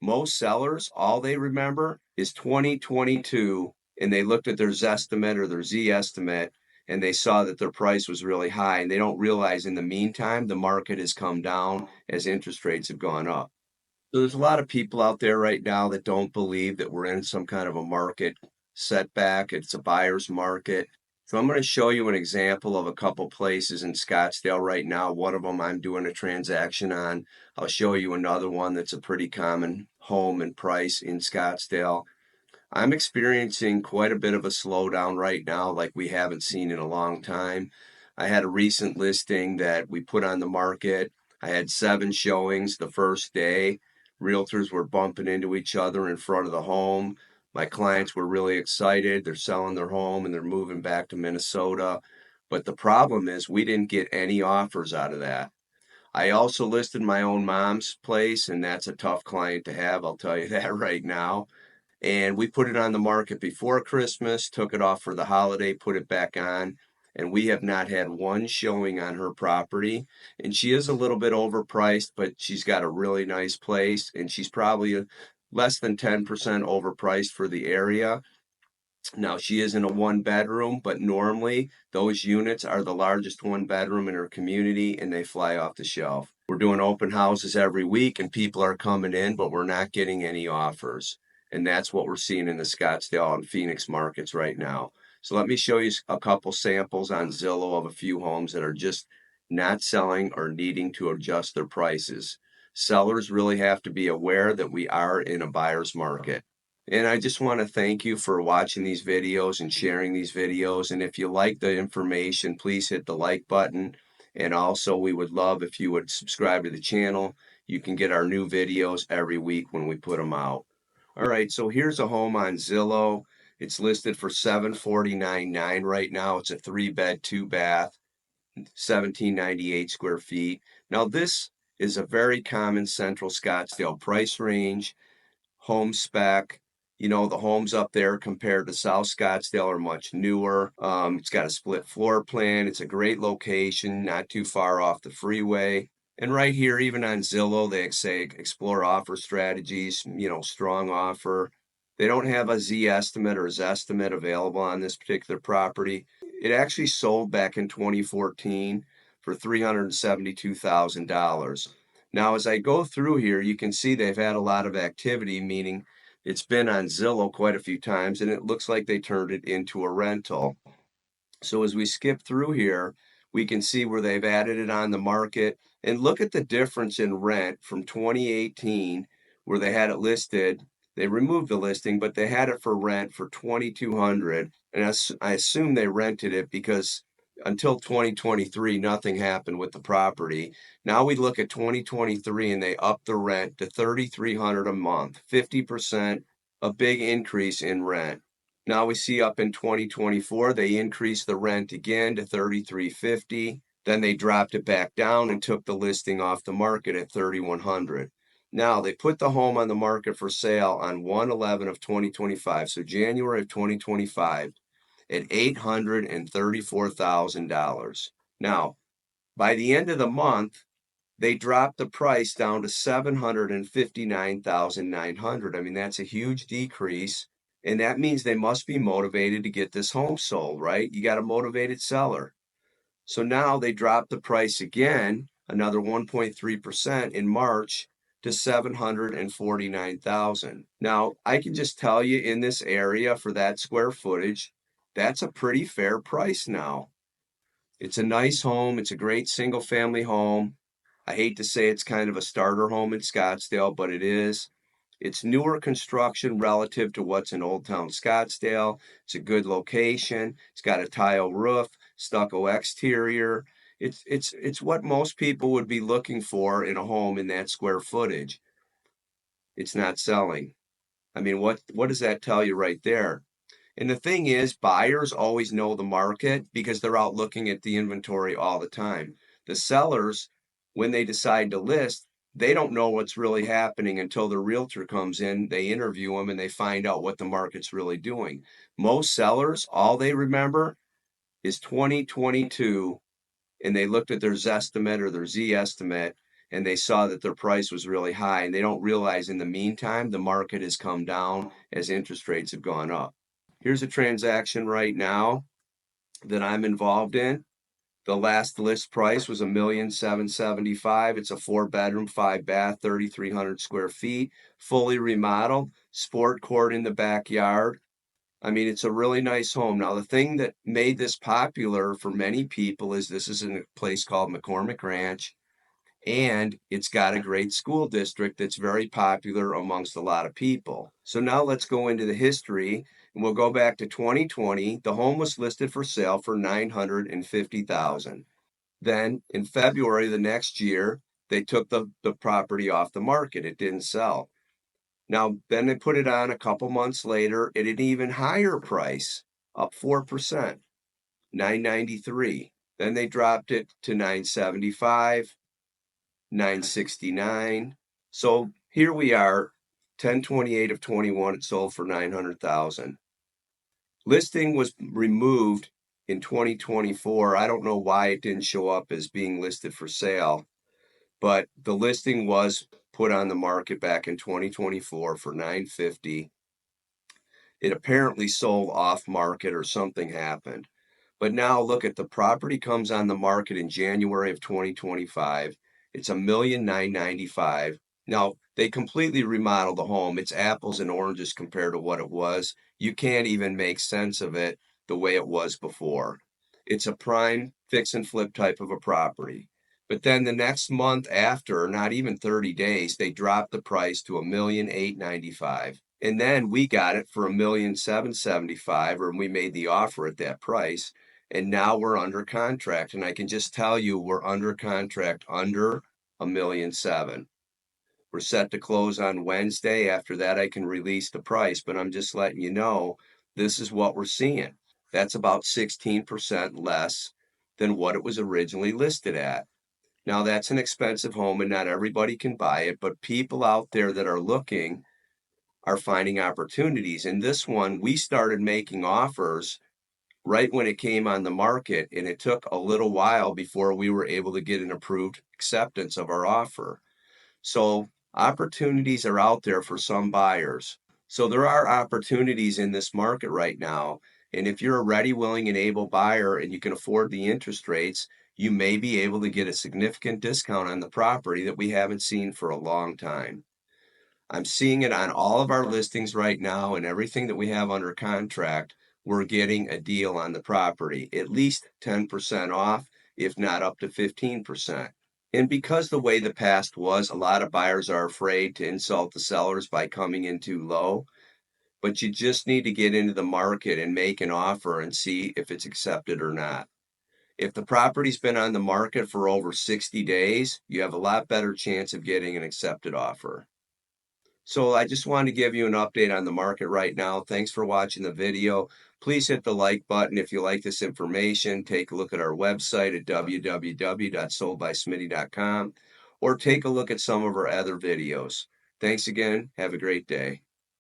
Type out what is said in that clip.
Most sellers, all they remember is 2022, and they looked at their Zestimate or their Z estimate, and they saw that their price was really high, and they don't realize in the meantime the market has come down as interest rates have gone up. So there's a lot of people out there right now that don't believe that we're in some kind of a market setback. It's a buyer's market. So I'm going to show you an example of a couple places in Scottsdale right now. One of them I'm doing a transaction on. I'll show you another one that's a pretty common home and price in Scottsdale. I'm experiencing quite a bit of a slowdown right now, like we haven't seen in a long time. I had a recent listing that we put on the market. I had 7 showings the first day. Realtors were bumping into each other in front of the home. My clients were really excited. They're selling their home and they're moving back to Minnesota. But the problem is we didn't get any offers out of that. I also listed my own mom's place, and that's a tough client to have. I'll tell you that right now. And we put it on the market before Christmas, took it off for the holiday, put it back on, and we have not had one showing on her property. And she is a little bit overpriced, but she's got a really nice place, and she's probably less than 10% overpriced for the area. Now, she is in a 1 bedroom, but normally those units are the largest 1 bedroom in her community and they fly off the shelf. We're doing open houses every week and people are coming in, but we're not getting any offers. And that's what we're seeing in the Scottsdale and Phoenix markets right now. So let me show you a couple samples on Zillow of a few homes that are just not selling or needing to adjust their prices. Sellers really have to be aware that we are in a buyer's market. And I just want to thank you for watching these videos and sharing these videos. And if you like the information, please hit the like button. And also, we would love if you would subscribe to the channel. You can get our new videos every week when we put them out. All right, so here's a home on Zillow. It's listed for $749,900 right now. It's a 3-bed, 2-bath, 1798 square feet. Now, this is a very common Central Scottsdale price range, home spec. You know, the homes up there compared to South Scottsdale are much newer. It's got a split floor plan. It's a great location, not too far off the freeway. And right here, even on Zillow, they say explore offer strategies, strong offer. They don't have a Z estimate or Zestimate available on this particular property. It actually sold back in 2014 for $372,000. Now, as I go through here, you can see they've had a lot of activity, meaning it's been on Zillow quite a few times, and it looks like they turned it into a rental. So as we skip through here, we can see where they've added it on the market. And look at the difference in rent from 2018, where they had it listed. They removed the listing, but they had it for rent for $2,200. And I assume they rented it because until 2023, nothing happened with the property. Now we look at 2023 and they upped the rent to $3,300 a month, 50%, a big increase in rent. Now we see up in 2024, they increased the rent again to $3,350. Then they dropped it back down and took the listing off the market at $3,100. Now they put the home on the market for sale on 1/11 of 2025, so January of 2025, at $834,000. Now, by the end of the month, they dropped the price down to $759,900. I mean, that's a huge decrease. And that means they must be motivated to get this home sold, right? You got a motivated seller. So now they dropped the price again, another 1.3% in March to $749,000. Now, I can just tell you in this area for that square footage, that's a pretty fair price now. It's a nice home. It's a great single family home. I hate to say it's kind of a starter home in Scottsdale, but it is. It's newer construction relative to what's in Old Town Scottsdale. It's a good location. It's got a tile roof, stucco exterior. It's what most people would be looking for in a home in that square footage. It's not selling. I mean, what does that tell you right there? And the thing is, buyers always know the market because they're out looking at the inventory all the time. The sellers, when they decide to list, they don't know what's really happening until the realtor comes in, they interview them, and they find out what the market's really doing. Most sellers, all they remember is 2022, and they looked at their Zestimate or their Z estimate, and they saw that their price was really high, and they don't realize in the meantime the market has come down as interest rates have gone up. Here's a transaction right now that I'm involved in. The last list price was $1,775,000. It's a 4-bedroom, 5-bath, 3,300 square feet, fully remodeled, sport court in the backyard. I mean, it's a really nice home. Now, the thing that made this popular for many people is this is in a place called McCormick Ranch, and it's got a great school district that's very popular amongst a lot of people. So now let's go into the history, and we'll go back to 2020. The home was listed for sale for $950,000. Then in February the next year, they took the property off the market. It didn't sell. Now, then they put it on a couple months later at an even higher price, up 4%, $993. Then they dropped it to $975, $969. So here we are, 10/28 of 21, it sold for $900,000. Listing was removed in 2024. I don't know why it didn't show up as being listed for sale, but the listing was put on the market back in 2024 for $950. It apparently sold off market or something happened. But now look at the property comes on the market in January of 2025. It's $1,995,000. Now they completely remodeled the home. It's apples and oranges compared to what it was. You can't even make sense of it the way it was before. It's a prime fix and flip type of a property. But then the next month after, not even 30 days, they dropped the price to $1,895,000. And then we got it for $1,775,000, or we made the offer at that price. And now we're under contract. And I can just tell you we're under contract under $1,700,000. We're set to close on Wednesday. After that, I can release the price, but I'm just letting you know this is what we're seeing. That's about 16% less than what it was originally listed at. Now, that's an expensive home and not everybody can buy it, but people out there that are looking are finding opportunities. In this one, we started making offers right when it came on the market, and it took a little while before we were able to get an approved acceptance of our offer. So opportunities are out there for some buyers. So there are opportunities in this market right now. And if you're a ready, willing, and able buyer and you can afford the interest rates, you may be able to get a significant discount on the property that we haven't seen for a long time. I'm seeing it on all of our listings right now, and everything that we have under contract, we're getting a deal on the property, at least 10% off, if not up to 15%. And because the way the past was, a lot of buyers are afraid to insult the sellers by coming in too low. But you just need to get into the market and make an offer and see if it's accepted or not. If the property's been on the market for over 60 days, you have a lot better chance of getting an accepted offer. So I just wanted to give you an update on the market right now. Thanks for watching the video. Please hit the like button if you like this information. Take a look at our website at www.soldbysmitty.com or take a look at some of our other videos. Thanks again. Have a great day.